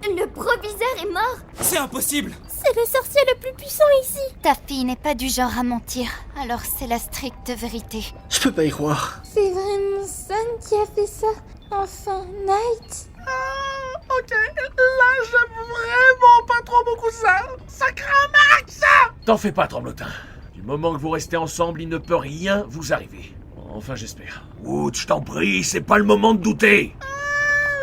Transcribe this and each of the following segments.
Le proviseur est mort. C'est impossible. C'est le sorcier le plus puissant ici. Ta fille n'est pas du genre à mentir, alors c'est la stricte vérité. Je peux pas y croire. C'est vraiment Sun qui a fait ça. Enfin, Night. Ok, là j'aime vraiment pas trop beaucoup ça. Ça craint max. T'en fais pas, Tremblotin. Du moment que vous restez ensemble, il ne peut rien vous arriver. Enfin, j'espère. Wood, je t'en prie, c'est pas le moment de douter.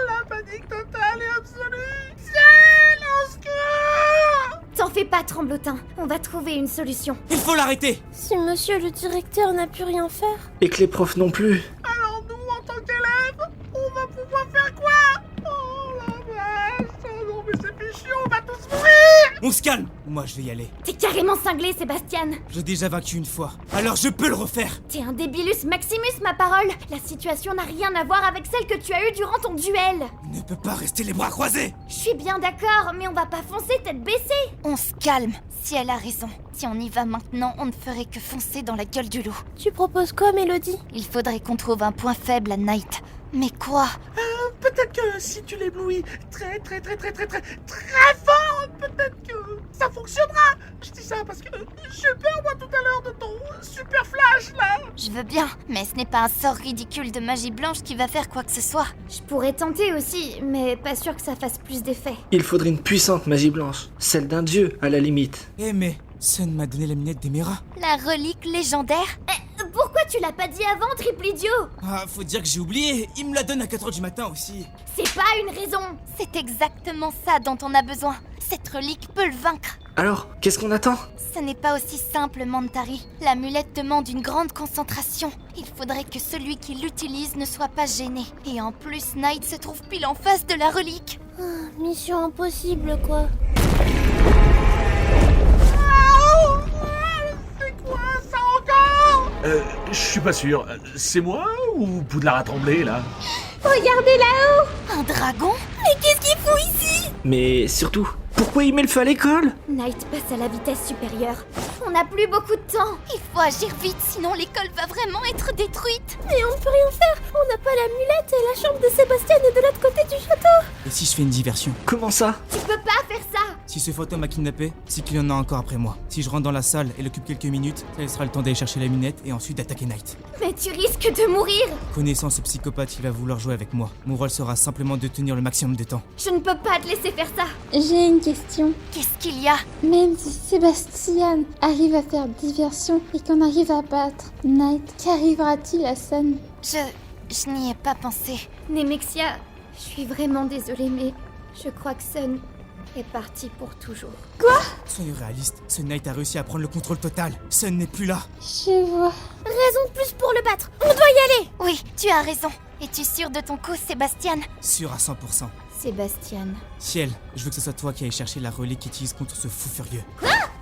La panique totale et absolue. Ciel, au secours. T'en fais pas, Tremblotin. On va trouver une solution. Il faut l'arrêter. Si monsieur le directeur n'a pu rien faire. Et que les profs non plus. Alors nous, en tant qu'élèves, on va pouvoir faire quoi? Oh la vache. Oh non mais c'est fichu, on va tous mourir. On se calme. Moi, je vais y aller. T'es carrément cinglé, Sébastien. J'ai déjà vaincu une fois. Alors je peux le refaire. T'es un débilus maximus, ma parole. La situation n'a rien à voir avec celle que tu as eue durant ton duel. On ne peut pas rester les bras croisés. Je suis bien d'accord, mais on va pas foncer tête baissée. On se calme. Si elle a raison. Si on y va maintenant, on ne ferait que foncer dans la gueule du loup. Tu proposes quoi, Mélodie? Il faudrait qu'on trouve un point faible à Night. Mais quoi? Peut-être que si tu l'éblouis très fort, peut-être que ça fonctionnera. Je dis ça parce que j'ai peur moi tout à l'heure de ton super flash là. Je veux bien, mais ce n'est pas un sort ridicule de magie blanche qui va faire quoi que ce soit. Je pourrais tenter aussi, mais pas sûr que ça fasse plus d'effet. Il faudrait une puissante magie blanche. Celle d'un dieu, à la limite. Eh mais, Sun m'a donné la minette d'Emera. La relique légendaire? Pourquoi tu l'as pas dit avant, triple idiot? Ah, faut dire que j'ai oublié. Il me la donne à 4h du matin aussi. C'est pas une raison. C'est exactement ça dont on a besoin. Cette relique peut le vaincre. Alors, qu'est-ce qu'on attend? Ce n'est pas aussi simple, Mantari. L'amulette demande une grande concentration. Il faudrait que celui qui l'utilise ne soit pas gêné. Et en plus, Night se trouve pile en face de la relique. Mission impossible, quoi. C'est quoi ça encore? Je suis pas sûr. C'est moi ou Poudlard a tremblé, là? Regardez là-haut. Un dragon? Mais qu'est-ce qu'il fout ici? Mais surtout, pourquoi il met le feu à l'école? Night passe à la vitesse supérieure. On n'a plus beaucoup de temps. Il faut agir vite, sinon l'école va vraiment être détruite. Mais on ne peut rien faire. On n'a pas l'amulette et la chambre de Sébastien est de l'autre côté du château. Et si je fais une diversion? Comment ça? Tu peux pas faire ça. Si ce fantôme m'a kidnappé, c'est qu'il y en a encore après moi. Si je rentre dans la salle et l'occupe quelques minutes, ça laissera le temps d'aller chercher la minette et ensuite d'attaquer Night. Mais tu risques de mourir. Connaissant ce psychopathe, il va vouloir jouer avec moi. Mon rôle sera simplement de tenir le maximum de temps. Je ne peux pas te laisser faire ça. J'ai une question. Qu'est-ce qu'il y a? Même si Sébastien arrive à faire diversion et qu'on arrive à battre Night, qu'arrivera-t-il à Sun? Je n'y ai pas pensé. Nemexia, je suis vraiment désolée, mais je crois que Sun est parti pour toujours. Soyons réalistes, ce Night a réussi à prendre le contrôle total. Sun n'est plus là. Je vois. Raison de plus pour le battre. On doit y aller. Oui, tu as raison. Es-tu sûr de ton coup, Sébastien? Sûr à 100%. Sébastien. Ciel, je veux que ce soit toi qui aille chercher la relique qu'il utilise contre ce fou furieux.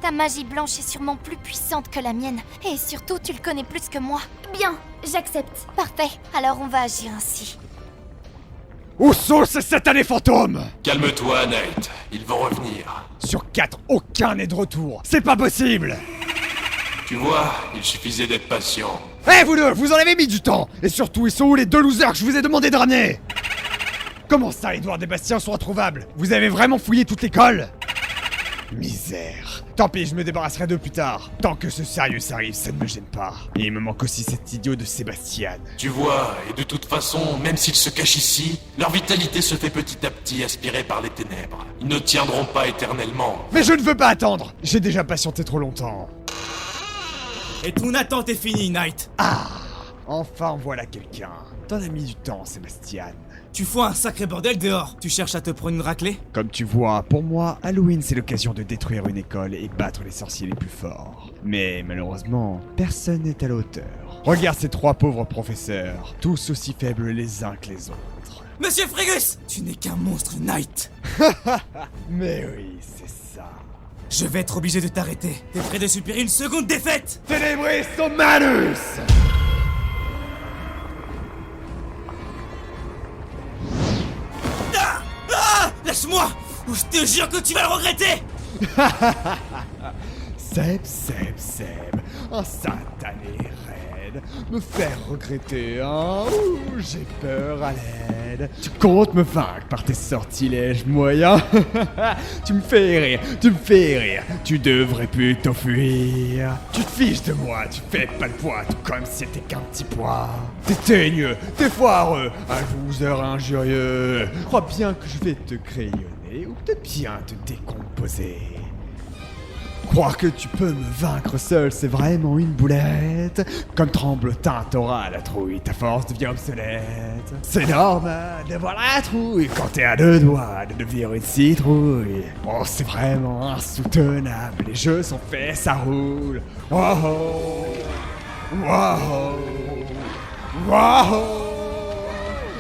Ta magie blanche est sûrement plus puissante que la mienne. Et surtout, tu le connais plus que moi. Bien, j'accepte. Parfait. Alors on va agir ainsi. Où sont ces satanés fantômes? Calme-toi, Night. Ils vont revenir. Sur 4, aucun n'est de retour. C'est pas possible. Tu vois, il suffisait d'être patient. Eh vous deux, vous en avez mis du temps. Et surtout, ils sont où les deux losers que je vous ai demandé de ramener? Comment ça, Edouard et Bastien sont introuvables? Vous avez vraiment fouillé toute l'école? Misère. Tant pis, je me débarrasserai d'eux plus tard. Tant que ce sérieux arrive, ça ne me gêne pas. Et il me manque aussi cet idiot de Sébastien. Tu vois, et de toute façon, même s'ils se cachent ici, leur vitalité se fait petit à petit aspirer par les ténèbres. Ils ne tiendront pas éternellement. Mais je ne veux pas attendre. J'ai déjà patienté trop longtemps. Et ton attente est finie, Night. Enfin voilà quelqu'un. T'en as mis du temps, Sébastien. Tu fous un sacré bordel dehors. Tu cherches à te prendre une raclée? Comme tu vois, pour moi, Halloween c'est l'occasion de détruire une école et battre les sorciers les plus forts. Mais malheureusement, personne n'est à la hauteur. Regarde ces trois pauvres professeurs, tous aussi faibles les uns que les autres. Monsieur Frégus! Tu n'es qu'un monstre, Night. Mais oui, c'est ça. Je vais être obligé de t'arrêter. T'es prêt de subir une seconde défaite? Ténébris son malus! Lâche-moi! Ou je te jure que tu vas le regretter! Seb, un satané raide. Me faire regretter, hein? Ouh, j'ai peur à l'aide. Tu comptes me vaincre par tes sortilèges moyens? Tu me fais rire, tu me fais rire. Tu devrais plutôt fuir. Tu te fiches de moi, tu fais pas le poids, tout comme si c'était qu'un petit poids. T'es teigneux, t'es foireux, un loser injurieux. Crois bien que je vais te crayonner ou peut-être bien te décomposer. Croire que tu peux me vaincre seul, c'est vraiment une boulette. Comme tremblotin, t'auras la trouille, ta force devient obsolète. C'est normal d'avoir la trouille quand t'es à deux doigts de devenir une citrouille. Oh, c'est vraiment insoutenable, les jeux sont faits, ça roule. Wow, wow, wow.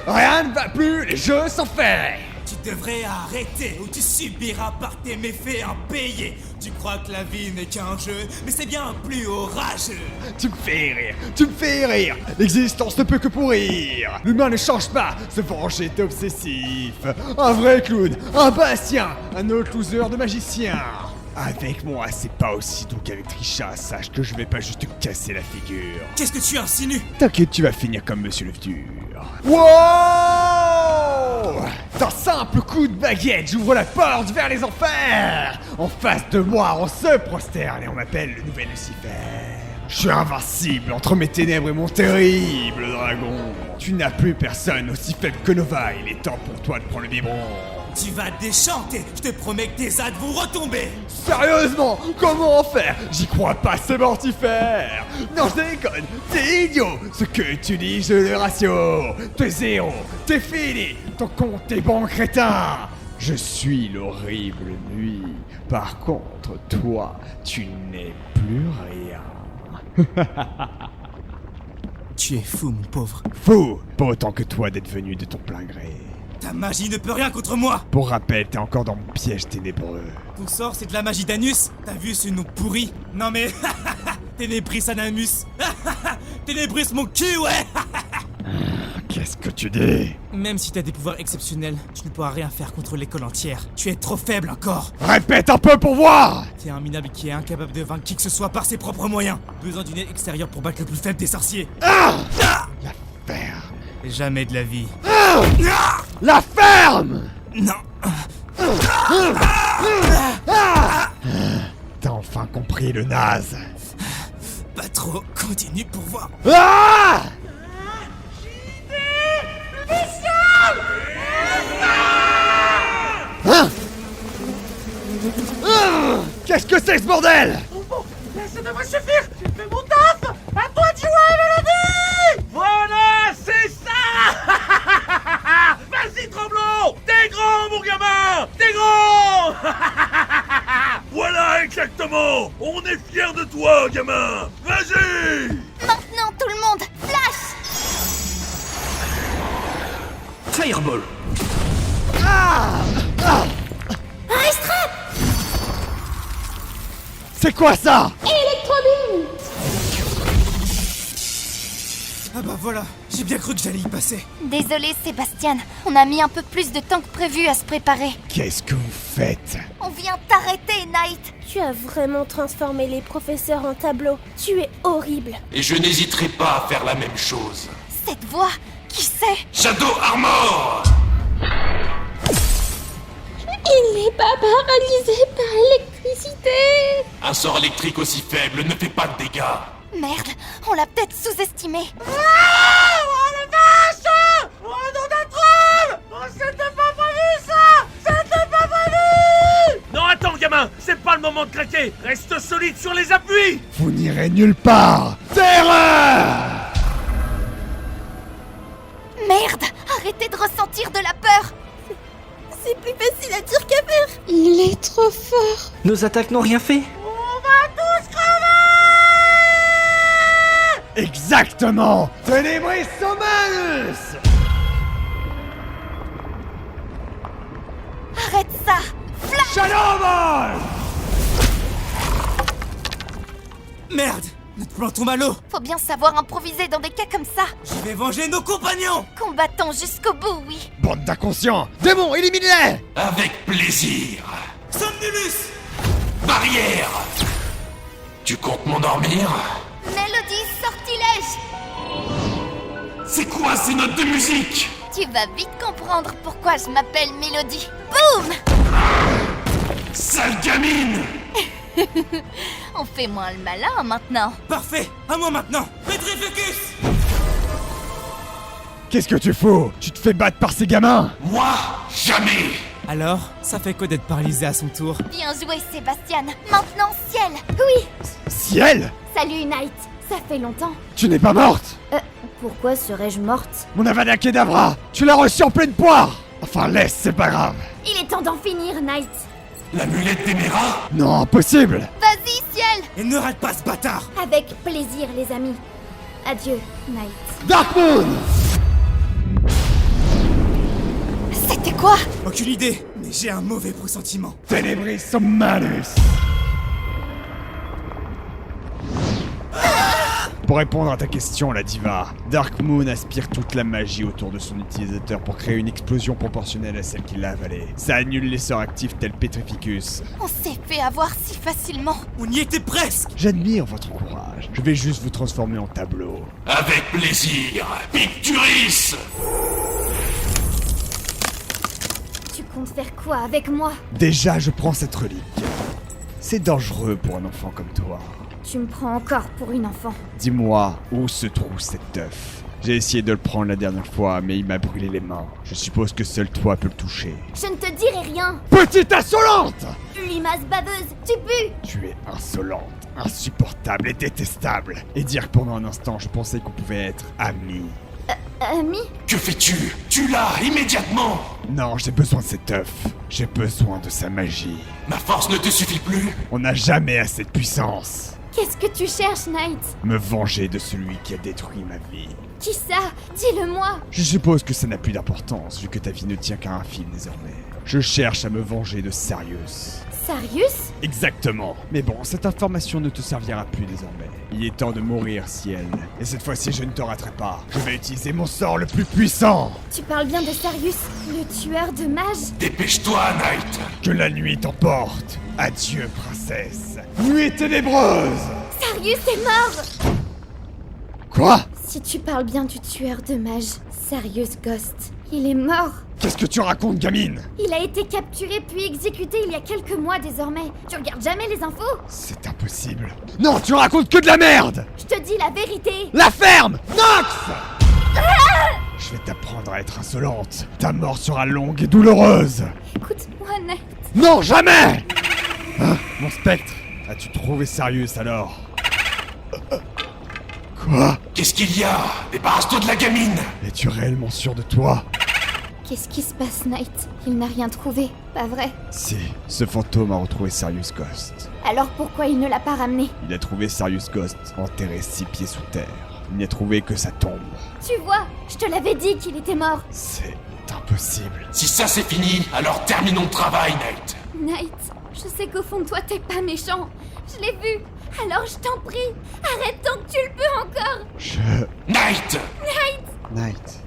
Rien ne va plus, les jeux sont faits. Tu devrais arrêter ou tu subiras par tes méfaits impayés. Tu crois que la vie n'est qu'un jeu, mais c'est bien plus orageux. Tu me fais rire, tu me fais rire. L'existence ne peut que pourrir. L'humain ne change pas, se venger est obsessif. Un vrai clown, un Bastien, un autre loser de magicien. Avec moi, c'est pas aussi doux qu'avec Trisha, sache que je vais pas juste te casser la figure. Qu'est-ce que tu insinues? T'inquiète, tu vas finir comme Monsieur le Futur. Wow! D'un simple coup de baguette, j'ouvre la porte vers les enfers. En face de moi, on se prosterne et on m'appelle le nouvel Lucifer. Je suis invincible entre mes ténèbres et mon terrible dragon. Tu n'as plus personne aussi faible que Nova, il est temps pour toi de prendre le biberon. Tu vas déchanter, je te promets que tes ânes vont retomber. Sérieusement, comment en faire? J'y crois pas, c'est mortifère. Non, je déconne, t'es idiot. Ce que tu dis, je le ratio. T'es zéro, t'es fini, ton compte est bon crétin. Je suis l'horrible nuit. Par contre, toi, tu n'es plus rien. Tu es fou, mon pauvre. Fou, pas autant que toi d'être venu de ton plein gré. Ta magie ne peut rien contre moi. Pour rappel, t'es encore dans mon piège ténébreux. Ton sort, c'est de la magie d'Anus. T'as vu ce nom pourri? Non mais... Ténébris Anamus. Ténébris mon cul, ouais. Qu'est-ce que tu dis? Même si t'as des pouvoirs exceptionnels, tu ne pourras rien faire contre l'école entière. Tu es trop faible encore. Répète un peu pour voir. T'es un minable qui est incapable de vaincre qui que ce soit par ses propres moyens. Besoin d'une aide extérieure pour battre le plus faible des sorciers. La ferme. Jamais de la vie. La ferme. Non. T'as enfin compris le naze. Pas trop. Continue pour voir. Ah! Hein? Qu'est-ce que c'est ce bordel? Bon, là, ça devrait suffire. J'ai fait mon taf. À toi de jouer, Mélodie. Voilà, c'est ça. Vas-y, Tremblant. T'es grand, mon gamin. T'es grand. Voilà exactement. On est fiers de toi, gamin. Vas-y. Maintenant, tout le monde, flash! Fireball. C'est quoi ça? Electrobim! Ah bah voilà, j'ai bien cru que j'allais y passer. Désolé, Sébastien, on a mis un peu plus de temps que prévu à se préparer. Qu'est-ce que vous faites? On vient t'arrêter, Knight. Tu as vraiment transformé les professeurs en tableaux. Tu es horrible. Et je n'hésiterai pas à faire la même chose. Cette voix, qui c'est? Shadow Armor! Il n'est pas paralysé par l'électricité! Un sort électrique aussi faible ne fait pas de dégâts. Merde, on l'a peut-être sous-estimé. Oh la vache. Oh non, d'être. Oh, c'était pas prévu, ça. C'était pas prévu. Non, attends, gamin. C'est pas le moment de craquer. Reste solide sur les appuis. Vous n'irez nulle part! Terreur! Merde, arrêtez de ressentir de la peur. C'est plus facile à dire qu'à faire. Il est trop fort! Nos attaques n'ont rien fait. On va tous crever. Exactement! Ténébris Humanus! Arrête ça. Flash! Shadow Ball! Merde, notre plan tombe à l'eau. Faut bien savoir improviser dans des cas comme ça. Je vais venger nos compagnons. Combattons jusqu'au bout, oui. Bande d'inconscients! Démons, éliminez-les! Avec plaisir. Somnulus. Barrière! Tu comptes m'endormir? Mélodie sortilège. C'est quoi ces notes de musique? Tu vas vite comprendre pourquoi je m'appelle Mélodie. Boum! Sale gamine! On fait moins le malin maintenant. Parfait, à moi maintenant. Petrificus! Qu'est-ce que tu fous? Tu te fais battre par ces gamins? Moi, jamais! Alors, ça fait quoi d'être paralysé à son tour? Bien joué, Sébastien. Maintenant, ciel. Oui, Ciel? salut Knight. Ça fait longtemps. Tu n'es pas morte? Pourquoi serais-je morte? Mon Avada Kedavra! Tu l'as reçu en pleine poire! Enfin laisse, c'est pas grave. Il est temps d'en finir, Knight. L'amulette d'Emera? Non, impossible! Vas-y, ciel. Et ne rate pas ce bâtard! Avec plaisir, les amis. Adieu, Knight. Dark Moon! C'était quoi? Aucune idée, mais j'ai un mauvais pressentiment. Tenebris Malus! Pour répondre à ta question, la diva, Dark Moon aspire toute la magie autour de son utilisateur pour créer une explosion proportionnelle à celle qui l'a avalée. Ça annule les sorts actifs tels Petrificus. On s'est fait avoir si facilement. On y était presque! J'admire votre courage. Je vais juste vous transformer en tableau. Avec plaisir, Picturis! Tu comptes faire quoi avec moi? Déjà, je prends cette relique. C'est dangereux pour un enfant comme toi. Tu me prends encore pour une enfant. Dis-moi, où se trouve cet œuf? J'ai essayé de le prendre la dernière fois, mais il m'a brûlé les mains. Je suppose que seul toi peux le toucher. Je ne te dirai rien. Petite insolente! Limace baveuse, tu pues. Tu es insolente, insupportable et détestable. Et dire que pendant un instant, je pensais qu'on pouvait être amis. Ami? Que fais-tu? Tu l'as immédiatement! Non, j'ai besoin de cet œuf. J'ai besoin de sa magie. Ma force ne te suffit plus? On n'a jamais assez de puissance. Qu'est-ce que tu cherches, Knight? Me venger de celui qui a détruit ma vie. Qui ça? Dis-le-moi. Je suppose que ça n'a plus d'importance, vu que ta vie ne tient qu'à un fil désormais. Je cherche à me venger de Sarius. Sarius? Exactement. Mais bon, cette information ne te servira plus désormais. Il est temps de mourir, ciel. Et cette fois-ci, je ne te raterai pas. Je vais utiliser mon sort le plus puissant. Tu parles bien de Sarius, le tueur de mages? Dépêche-toi, Knight! Que la nuit t'emporte. Adieu, princesse. Nuit ténébreuse. Sarius est mort! Quoi? Si tu parles bien du tueur de mages, Sarius Ghost, il est mort. Qu'est-ce que tu racontes, gamine? Il a été capturé puis exécuté il y a quelques mois désormais. Tu regardes jamais les infos? C'est impossible. Non, tu racontes que de la merde. Je te dis la vérité. La ferme! Nox! Je vais t'apprendre à être insolente. Ta mort sera longue et douloureuse. Écoute-moi, Knight. Non, jamais! Hein, mon spectre, as-tu trouvé Sarius alors? Quoi? Qu'est-ce qu'il y a? Débarrasse-toi de la gamine! Es-tu réellement sûr de toi? Qu'est-ce qui se passe, Knight? Il n'a rien trouvé, pas vrai? Si, ce fantôme a retrouvé Sarius Ghost. Alors pourquoi il ne l'a pas ramené? Il a trouvé Sarius Ghost enterré 6 pieds sous terre. Il n'a trouvé que sa tombe. Tu vois, je te l'avais dit qu'il était mort. C'est impossible. Si ça c'est fini, alors terminons le travail, Knight! Knight, je sais qu'au fond de toi t'es pas méchant. Je l'ai vu. Alors je t'en prie, arrête tant que tu le peux encore. Knight! Knight.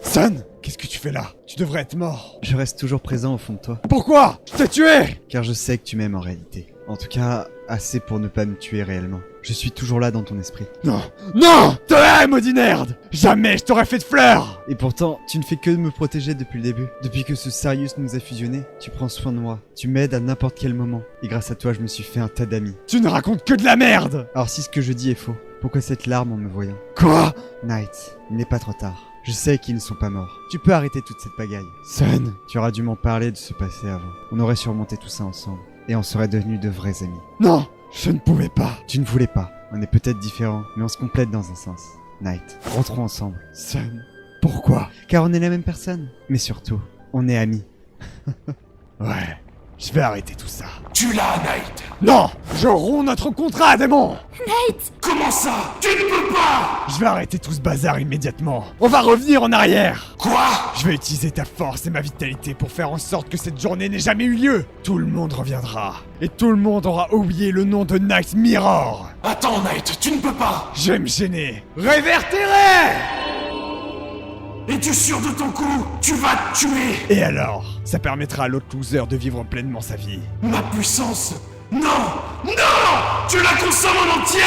Sun, qu'est-ce que tu fais là? Tu devrais être mort. Je reste toujours présent au fond de toi. Pourquoi? Je t'ai tué! Car je sais que tu m'aimes en réalité. En tout cas, assez pour ne pas me tuer réellement. Je suis toujours là dans ton esprit. Non! Non! Te hais, maudit nerd! Jamais je t'aurais fait de fleurs! Et pourtant, tu ne fais que de me protéger depuis le début. Depuis que ce Sarius nous a fusionnés, tu prends soin de moi. Tu m'aides à n'importe quel moment. Et grâce à toi, je me suis fait un tas d'amis. Tu ne racontes que de la merde! Alors si ce que je dis est faux, pourquoi cette larme en me voyant? Quoi? Knight, il n'est pas trop tard. Je sais qu'ils ne sont pas morts. Tu peux arrêter toute cette pagaille. Sun, Tu auras dû m'en parler de ce passé avant. On aurait surmonté tout ça ensemble. Et on serait devenus de vrais amis. non! Je ne pouvais pas. Tu ne voulais pas. On est peut-être différents, mais on se complète dans un sens. Knight, rentrons ensemble. Sun, pourquoi? Car on est la même personne. Mais surtout, on est amis. Ouais, je vais arrêter tout ça. Tu l'as, Knight! Non! Je romps notre contrat, démon! Comment ça? Tu ne peux pas! Je vais arrêter tout ce bazar immédiatement. On va revenir en arrière. Quoi? Je vais utiliser ta force et ma vitalité pour faire en sorte que cette journée n'ait jamais eu lieu. Tout le monde reviendra. Et tout le monde aura oublié le nom de Night Mirror. Attends, Knight, tu ne peux pas! Je vais me gêner. Révertérer! Es-tu sûr de ton coup? Tu vas te tuer! Et alors? Ça permettra à l'autre loser de vivre pleinement sa vie. Ma puissance Non! Non! Tu la consommes en entière!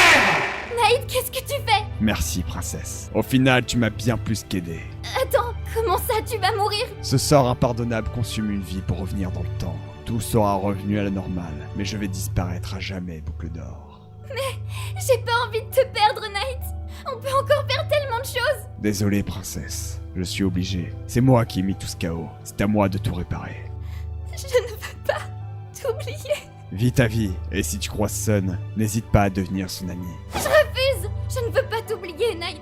Knight, qu'est-ce que tu fais? Merci, princesse. Au final, tu m'as bien plus qu'aidé. Attends, comment ça, tu vas mourir? Ce sort impardonnable consume une vie pour revenir dans le temps. Tout sera revenu à la normale, mais je vais disparaître à jamais, boucle d'or. J'ai pas envie de te perdre, Knight. On peut encore faire tellement de choses. Désolé, princesse. Je suis obligé. C'est moi qui ai mis tout ce chaos. C'est à moi de tout réparer. Je ne veux pas t'oublier. Vis ta vie, et si tu croises Sun, n'hésite pas à devenir son ami. Je refuse. Je ne veux pas t'oublier, Knight.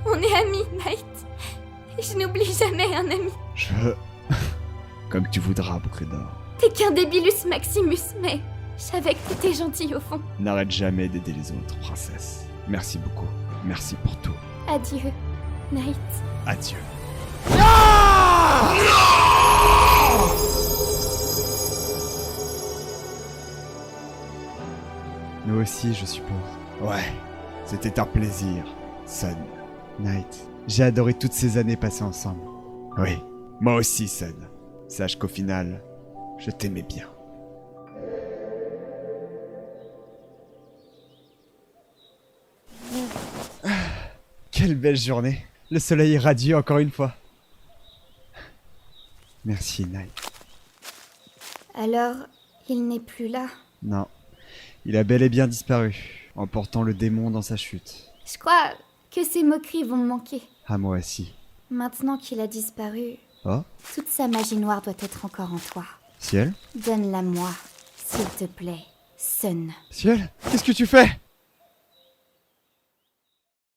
On est amis, Knight. Et je n'oublie jamais un ami. Comme tu voudras, boucle d'or. T'es qu'un débilus Maximus, mais je savais que t'étais gentil au fond. N'arrête jamais d'aider les autres, princesse. Merci beaucoup. Merci pour tout. Adieu, Knight. Adieu. Nous aussi, je suppose. Ouais, c'était un plaisir, Sun, Knight. J'ai adoré toutes ces années passées ensemble. Oui, moi aussi, Sun. Sache qu'au final, je t'aimais bien. Quelle belle journée. Le soleil est radieux encore une fois. Merci, Knight. Alors, il n'est plus là. Non, il a bel et bien disparu, emportant le démon dans sa chute. Je crois que ces moqueries vont me manquer. À moi aussi. Maintenant qu'il a disparu, Oh, toute sa magie noire doit être encore en toi. Ciel? Donne-la moi, s'il te plaît, Sun. Ciel? Qu'est-ce que tu fais?